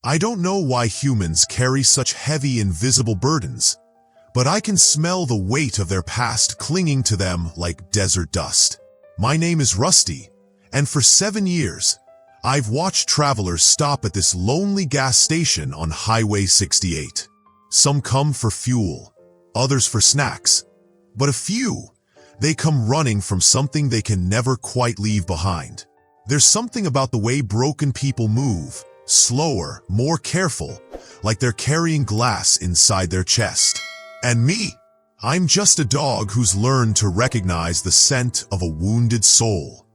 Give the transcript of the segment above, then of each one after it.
I don't know why humans carry such heavy, invisible burdens, but I can smell the weight of their past clinging to them like desert dust. My name is Rusty, and for 7 years, I've watched travelers stop at this lonely gas station on Highway 68. Some come for fuel, others for snacks, but a few, they come running from something they can never quite leave behind. There's something about the way broken people move, slower, more careful, like they're carrying glass inside their chest. And me, I'm just a dog who's learned to recognize the scent of a wounded soul.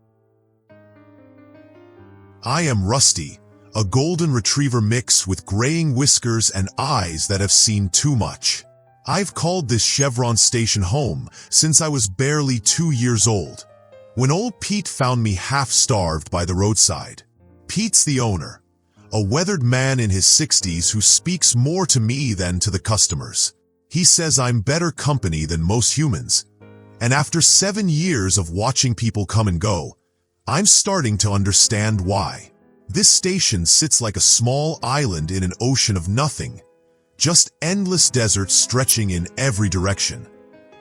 I am Rusty, a golden retriever mix with graying whiskers and eyes that have seen too much. I've called this Chevron station home since I was barely 2 years old, when old Pete found me half-starved by the roadside. Pete's the owner, a weathered man in his 60s who speaks more to me than to the customers. He says I'm better company than most humans, and after 7 years of watching people come and go, I'm starting to understand why. This station sits like a small island in an ocean of nothing, just endless desert stretching in every direction,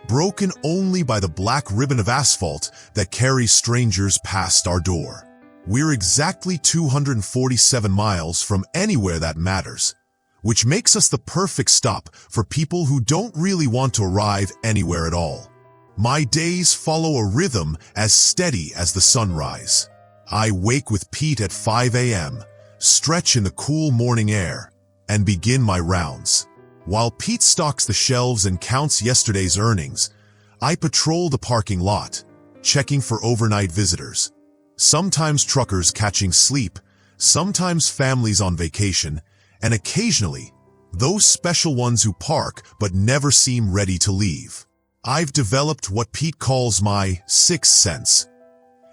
broken only by the black ribbon of asphalt that carries strangers past our door. We're exactly 247 miles from anywhere that matters, which makes us the perfect stop for people who don't really want to arrive anywhere at all. My days follow a rhythm as steady as the sunrise. I wake with Pete at 5 a.m., stretch in the cool morning air, and begin my rounds. While Pete stocks the shelves and counts yesterday's earnings, I patrol the parking lot, checking for overnight visitors. Sometimes truckers catching sleep, sometimes families on vacation, and occasionally, those special ones who park but never seem ready to leave. I've developed what Pete calls my sixth sense,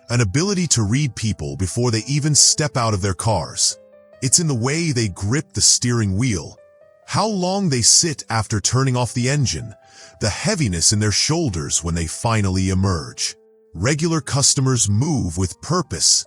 an ability to read people before they even step out of their cars. It's in the way they grip the steering wheel, how long they sit after turning off the engine, the heaviness in their shoulders when they finally emerge. Regular customers move with purpose,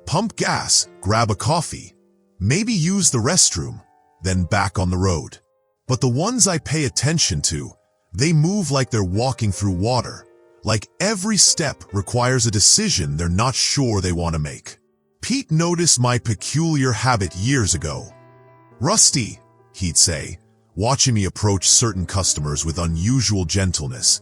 pump gas, grab a coffee, maybe use the restroom, then back on the road. But the ones I pay attention to, they move like they're walking through water, like every step requires a decision they're not sure they want to make. Pete noticed my peculiar habit years ago. "Rusty," he'd say, watching me approach certain customers with unusual gentleness,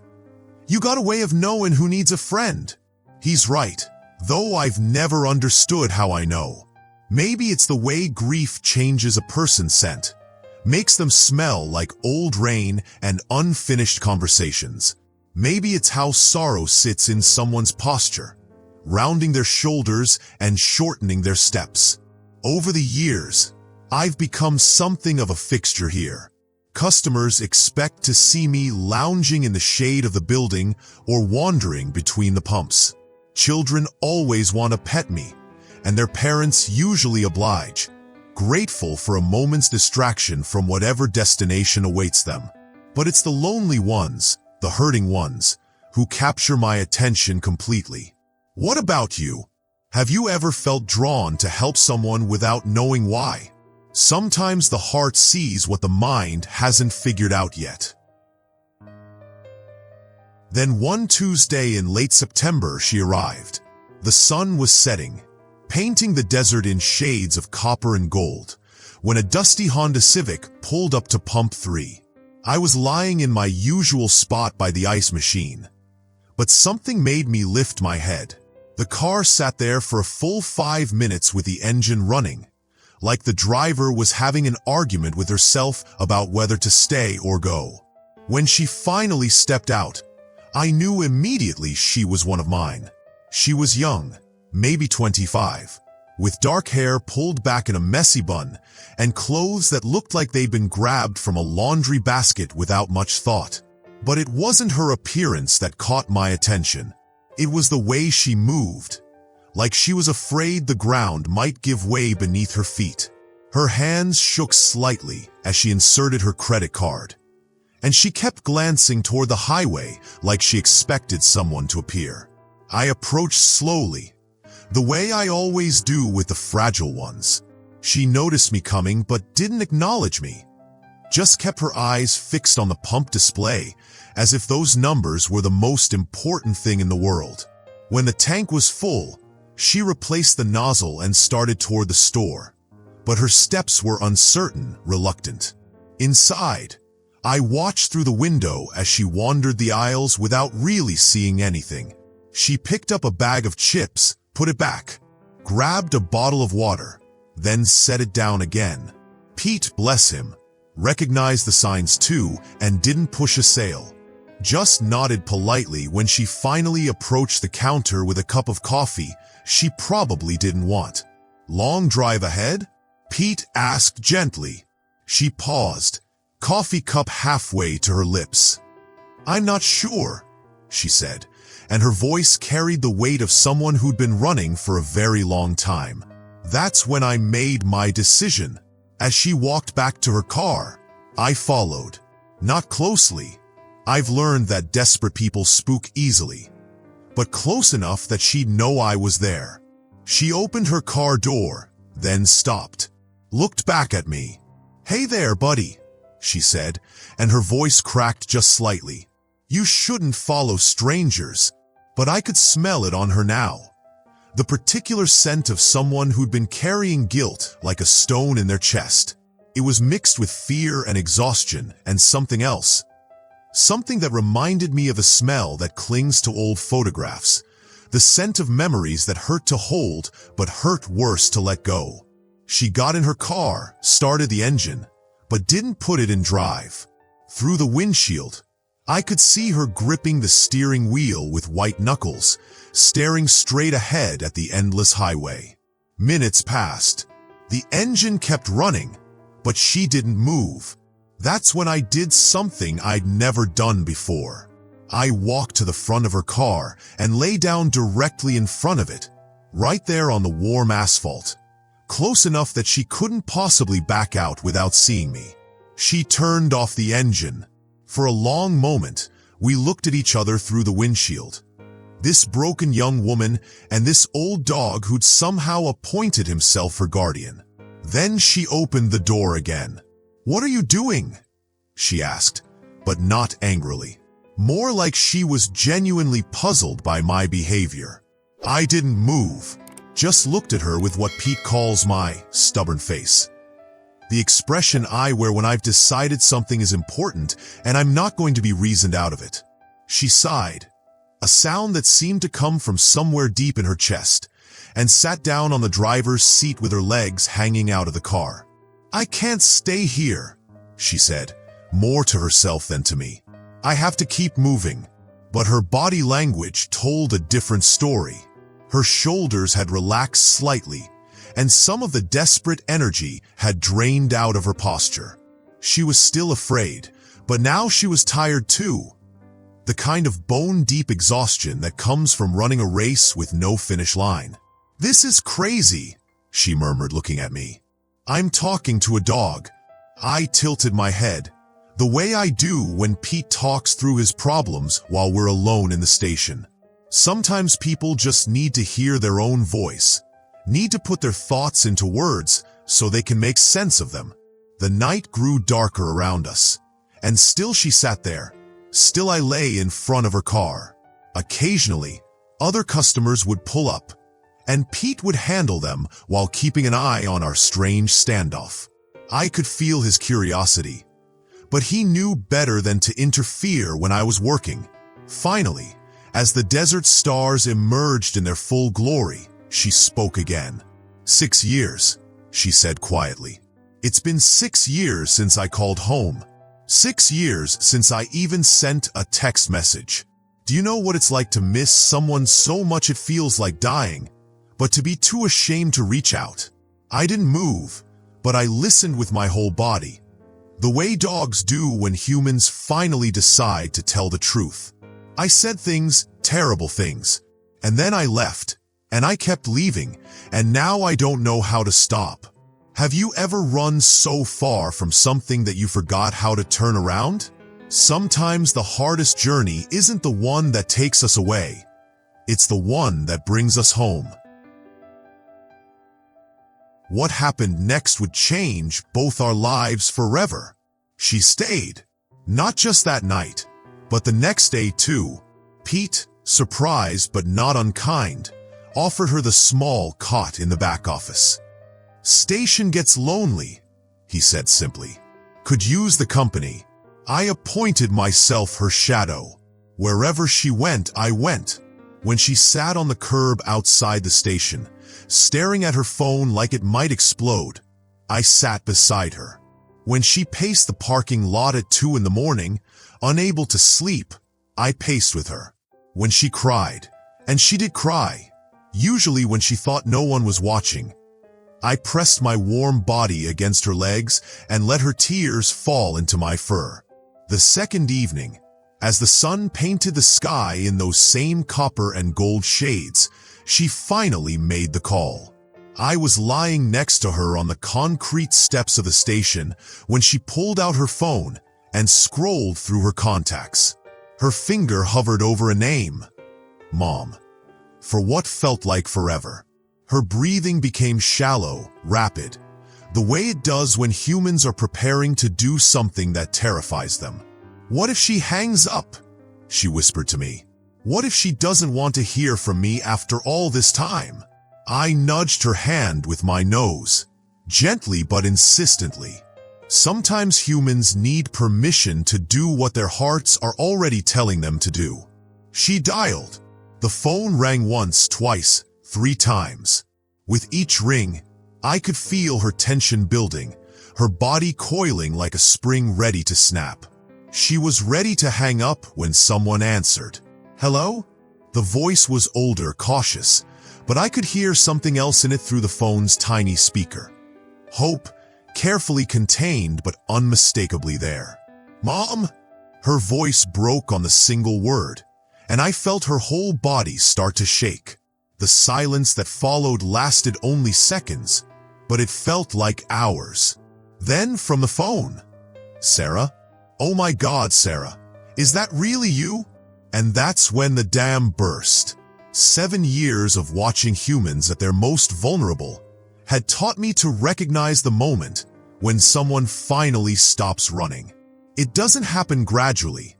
"you got a way of knowing who needs a friend." He's right, though I've never understood how I know. Maybe it's the way grief changes a person's scent, makes them smell like old rain and unfinished conversations. Maybe it's how sorrow sits in someone's posture, rounding their shoulders and shortening their steps. Over the years, I've become something of a fixture here. Customers expect to see me lounging in the shade of the building or wandering between the pumps. Children always want to pet me, and their parents usually oblige, grateful for a moment's distraction from whatever destination awaits them. But it's the lonely ones, the hurting ones, who capture my attention completely. What about you? Have you ever felt drawn to help someone without knowing why? Sometimes the heart sees what the mind hasn't figured out yet. Then one Tuesday in late September she arrived. The sun was setting, painting the desert in shades of copper and gold, when a dusty Honda Civic pulled up to pump 3. I was lying in my usual spot by the ice machine, but something made me lift my head. The car sat there for a full 5 minutes with the engine running, like the driver was having an argument with herself about whether to stay or go. When she finally stepped out, I knew immediately she was one of mine. She was young, maybe 25, with dark hair pulled back in a messy bun and clothes that looked like they'd been grabbed from a laundry basket without much thought. But it wasn't her appearance that caught my attention. It was the way she moved, like she was afraid the ground might give way beneath her feet. Her hands shook slightly as she inserted her credit card, and she kept glancing toward the highway like she expected someone to appear. I approached slowly, the way I always do with the fragile ones. She noticed me coming but didn't acknowledge me. Just kept her eyes fixed on the pump display, as if those numbers were the most important thing in the world. When the tank was full, she replaced the nozzle and started toward the store. But her steps were uncertain, reluctant. Inside, I watched through the window as she wandered the aisles without really seeing anything. She picked up a bag of chips, put it back, grabbed a bottle of water, then set it down again. Pete, bless him, recognized the signs too and didn't push a sale. Just nodded politely when she finally approached the counter with a cup of coffee she probably didn't want. Long drive ahead? Pete asked gently. She paused, coffee cup halfway to her lips. I'm not sure, she said, and her voice carried the weight of someone who'd been running for a very long time. That's when I made my decision. As she walked back to her car, I followed. Not closely. I've learned that desperate people spook easily, but close enough that she'd know I was there. She opened her car door, then stopped, looked back at me. Hey there, buddy, she said, and her voice cracked just slightly. You shouldn't follow strangers, but I could smell it on her now. The particular scent of someone who'd been carrying guilt like a stone in their chest. It was mixed with fear and exhaustion and something else. Something that reminded me of a smell that clings to old photographs. The scent of memories that hurt to hold but hurt worse to let go. She got in her car, started the engine, but didn't put it in drive. Through the windshield, I could see her gripping the steering wheel with white knuckles, staring straight ahead at the endless highway. Minutes passed. The engine kept running, but she didn't move. That's when I did something I'd never done before. I walked to the front of her car and lay down directly in front of it, right there on the warm asphalt, close enough that she couldn't possibly back out without seeing me. She turned off the engine. For a long moment, we looked at each other through the windshield. This broken young woman and this old dog who'd somehow appointed himself her guardian. Then she opened the door again. What are you doing? She asked, but not angrily. More like she was genuinely puzzled by my behavior. I didn't move, just looked at her with what Pete calls my stubborn face. The expression I wear when I've decided something is important and I'm not going to be reasoned out of it. She sighed, a sound that seemed to come from somewhere deep in her chest, and sat down on the driver's seat with her legs hanging out of the car. I can't stay here, she said, more to herself than to me. I have to keep moving. But her body language told a different story. Her shoulders had relaxed slightly, and some of the desperate energy had drained out of her posture. She was still afraid, but now she was tired too. The kind of bone-deep exhaustion that comes from running a race with no finish line. This is crazy, she murmured, looking at me. I'm talking to a dog. I tilted my head, the way I do when Pete talks through his problems while we're alone in the station. Sometimes people just need to hear their own voice, need to put their thoughts into words so they can make sense of them. The night grew darker around us, and still she sat there. Still I lay in front of her car. Occasionally, other customers would pull up, and Pete would handle them while keeping an eye on our strange standoff. I could feel his curiosity, but he knew better than to interfere when I was working. Finally, as the desert stars emerged in their full glory, she spoke again. 6 years, she said quietly. It's been 6 years since I called home. 6 years since I even sent a text message. Do you know what it's like to miss someone so much it feels like dying, but to be too ashamed to reach out? I didn't move, but I listened with my whole body. The way dogs do when humans finally decide to tell the truth. I said things, terrible things, and then I left, and I kept leaving, and now I don't know how to stop. Have you ever run so far from something that you forgot how to turn around? Sometimes the hardest journey isn't the one that takes us away. It's the one that brings us home. What happened next would change both our lives forever. She stayed. Not just that night, but the next day too. Pete, surprised but not unkind, offered her the small cot in the back office. "Station gets lonely," he said simply. "Could use the company." I appointed myself her shadow. Wherever she went, I went. When she sat on the curb outside the station, staring at her phone like it might explode, I sat beside her. When she paced the parking lot at 2 in the morning, unable to sleep, I paced with her. When she cried, and she did cry, usually when she thought no one was watching, I pressed my warm body against her legs and let her tears fall into my fur. The second evening, as the sun painted the sky in those same copper and gold shades, she finally made the call. I was lying next to her on the concrete steps of the station when she pulled out her phone and scrolled through her contacts. Her finger hovered over a name, Mom, for what felt like forever. Her breathing became shallow, rapid, the way it does when humans are preparing to do something that terrifies them. "What if she hangs up?" she whispered to me. "What if she doesn't want to hear from me after all this time?" I nudged her hand with my nose, gently but insistently. Sometimes humans need permission to do what their hearts are already telling them to do. She dialed. The phone rang once, twice, 3 times. With each ring, I could feel her tension building, her body coiling like a spring ready to snap. She was ready to hang up when someone answered. "Hello?" The voice was older, cautious, but I could hear something else in it through the phone's tiny speaker. Hope, carefully contained but unmistakably there. "Mom?" Her voice broke on the single word, and I felt her whole body start to shake. The silence that followed lasted only seconds, but it felt like hours. Then from the phone, "Sarah? Oh my God, Sarah, is that really you?" And that's when the dam burst. 7 years of watching humans at their most vulnerable had taught me to recognize the moment when someone finally stops running. It doesn't happen gradually.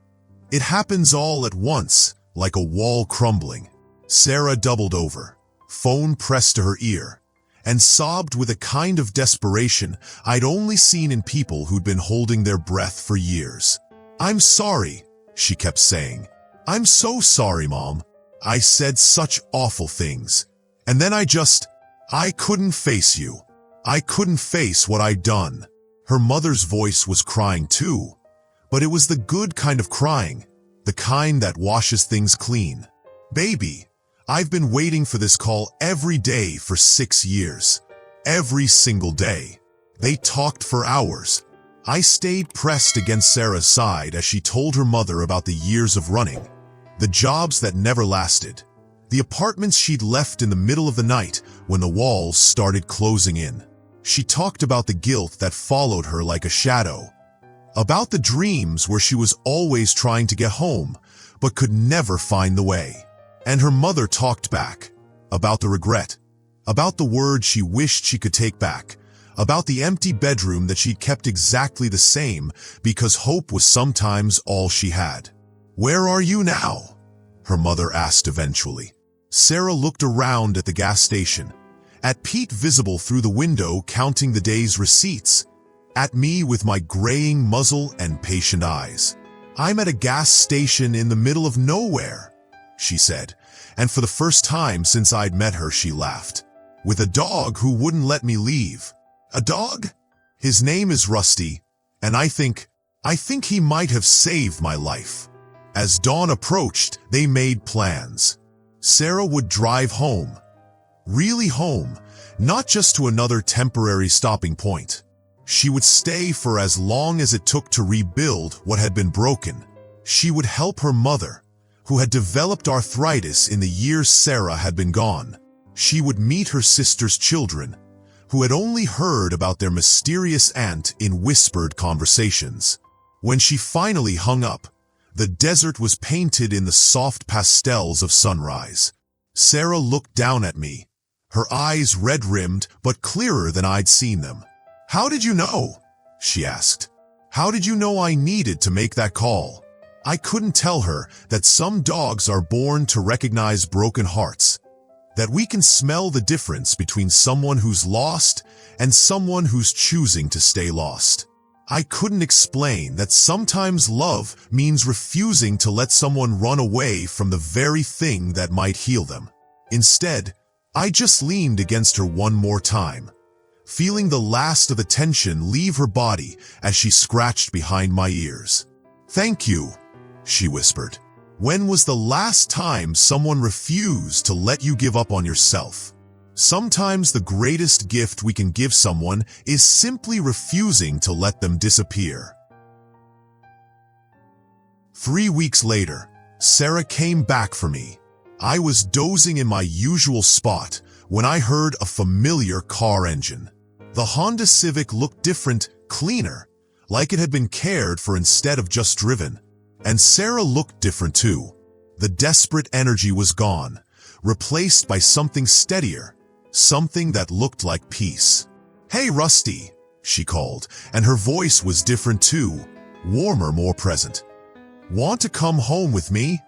It happens all at once, like a wall crumbling. Sarah doubled over, phone pressed to her ear, and sobbed with a kind of desperation I'd only seen in people who'd been holding their breath for years. "I'm sorry," she kept saying. "I'm so sorry, Mom. I said such awful things. And then I couldn't face you. I couldn't face what I'd done." Her mother's voice was crying too, but it was the good kind of crying, the kind that washes things clean. "Baby, I've been waiting for this call every day for 6 years. Every single day." They talked for hours. I stayed pressed against Sarah's side as she told her mother about the years of running, the jobs that never lasted, the apartments she'd left in the middle of the night when the walls started closing in. She talked about the guilt that followed her like a shadow, about the dreams where she was always trying to get home but could never find the way. And her mother talked back, about the regret, about the words she wished she could take back, about the empty bedroom that she'd kept exactly the same because hope was sometimes all she had. "Where are you now?" her mother asked eventually. Sarah looked around at the gas station, at Pete visible through the window counting the day's receipts, at me with my graying muzzle and patient eyes. "I'm at a gas station in the middle of nowhere," she said, and for the first time since I'd met her she laughed. "With a dog who wouldn't let me leave." "A dog? His name is Rusty, and I think he might have saved my life." As dawn approached, they made plans. Sarah would drive home. Really home, not just to another temporary stopping point. She would stay for as long as it took to rebuild what had been broken. She would help her mother, who had developed arthritis in the years Sarah had been gone. She would meet her sister's children, who had only heard about their mysterious aunt in whispered conversations. When she finally hung up, the desert was painted in the soft pastels of sunrise. Sarah looked down at me, her eyes red-rimmed but clearer than I'd seen them. "How did you know?" she asked. "How did you know I needed to make that call?" I couldn't tell her that some dogs are born to recognize broken hearts, that we can smell the difference between someone who's lost and someone who's choosing to stay lost. I couldn't explain that sometimes love means refusing to let someone run away from the very thing that might heal them. Instead, I just leaned against her one more time, feeling the last of the tension leave her body as she scratched behind my ears. "Thank you," she whispered. "When was the last time someone refused to let you give up on yourself?" Sometimes the greatest gift we can give someone is simply refusing to let them disappear. 3 weeks later, Sarah came back for me. I was dozing in my usual spot when I heard a familiar car engine. The Honda Civic looked different, cleaner, like it had been cared for instead of just driven. And Sarah looked different too. The desperate energy was gone, replaced by something steadier, something that looked like peace. "Hey, Rusty," she called, and her voice was different too, warmer, more present. "Want to come home with me?"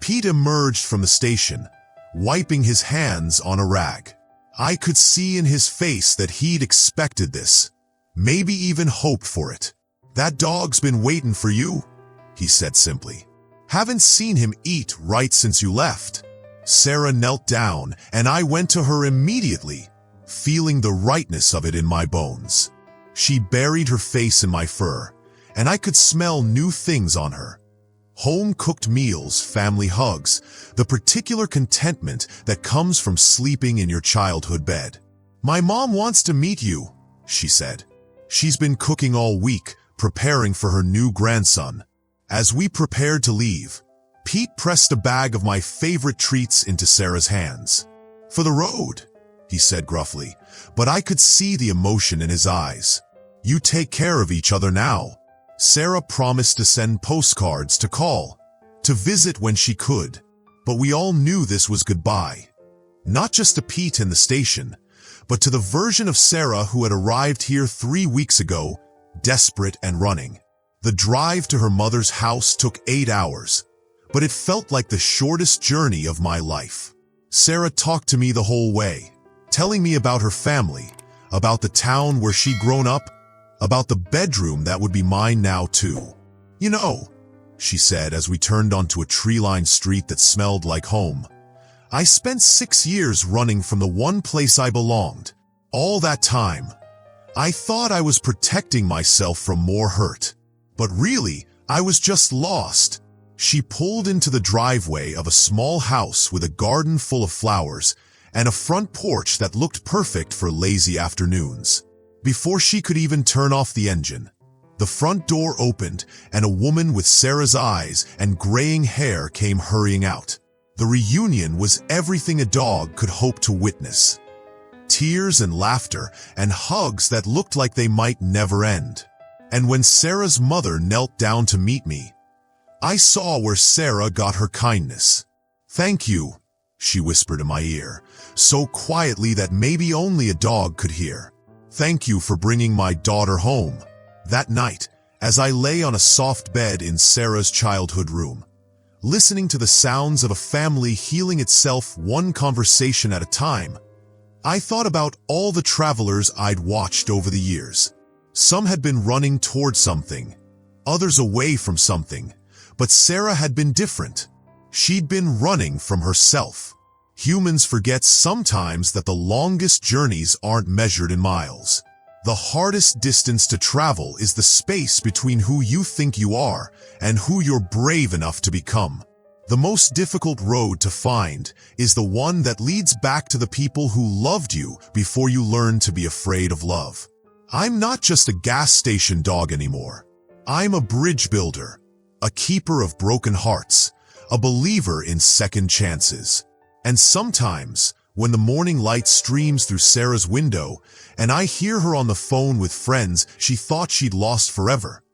Pete emerged from the station, wiping his hands on a rag. I could see in his face that he'd expected this, maybe even hoped for it. "That dog's been waiting for you," he said simply. "Haven't seen him eat right since you left." Sarah knelt down, and I went to her immediately, feeling the rightness of it in my bones. She buried her face in my fur, and I could smell new things on her. Home-cooked meals, family hugs, the particular contentment that comes from sleeping in your childhood bed. "My mom wants to meet you," she said. "She's been cooking all week, preparing for her new grandson." As we prepared to leave, Pete pressed a bag of my favorite treats into Sarah's hands. "For the road," he said gruffly, but I could see the emotion in his eyes. "You take care of each other now." Sarah promised to send postcards, to call, to visit when she could, but we all knew this was goodbye. Not just to Pete in the station, but to the version of Sarah who had arrived here 3 weeks ago, desperate and running. The drive to her mother's house took 8 hours, but it felt like the shortest journey of my life. Sarah talked to me the whole way, telling me about her family, about the town where she'd grown up, about the bedroom that would be mine now too. "You know," she said as we turned onto a tree-lined street that smelled like home, "I spent 6 years running from the one place I belonged. All that time, I thought I was protecting myself from more hurt. But really, I was just lost." She pulled into the driveway of a small house with a garden full of flowers and a front porch that looked perfect for lazy afternoons. Before she could even turn off the engine, the front door opened and a woman with Sarah's eyes and graying hair came hurrying out. The reunion was everything a dog could hope to witness. Tears and laughter and hugs that looked like they might never end. And when Sarah's mother knelt down to meet me, I saw where Sarah got her kindness. "Thank you," she whispered in my ear, so quietly that maybe only a dog could hear. "Thank you for bringing my daughter home." That night, as I lay on a soft bed in Sarah's childhood room, listening to the sounds of a family healing itself one conversation at a time, I thought about all the travelers I'd watched over the years. Some had been running toward something, others away from something, but Sarah had been different. She'd been running from herself. Humans forget sometimes that the longest journeys aren't measured in miles. The hardest distance to travel is the space between who you think you are and who you're brave enough to become. The most difficult road to find is the one that leads back to the people who loved you before you learned to be afraid of love. I'm not just a gas station dog anymore. I'm a bridge builder, a keeper of broken hearts, a believer in second chances. And sometimes, when the morning light streams through Sarah's window and I hear her on the phone with friends she thought she'd lost forever,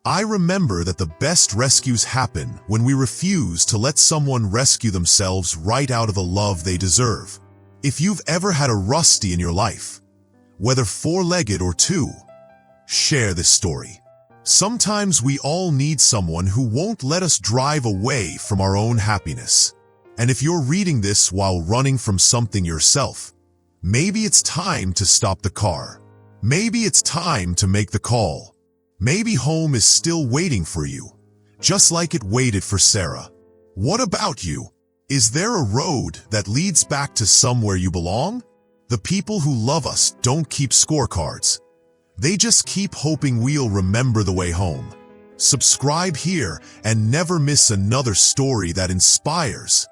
I remember that the best rescues happen when we refuse to let someone rescue themselves right out of the love they deserve. If you've ever had a Rusty in your life, whether four-legged or two, share this story. Sometimes we all need someone who won't let us drive away from our own happiness. And if you're reading this while running from something yourself, maybe it's time to stop the car. Maybe it's time to make the call. Maybe home is still waiting for you, just like it waited for Sarah. What about you? Is there a road that leads back to somewhere you belong? The people who love us don't keep scorecards. They just keep hoping we'll remember the way home. Subscribe here and never miss another story that inspires,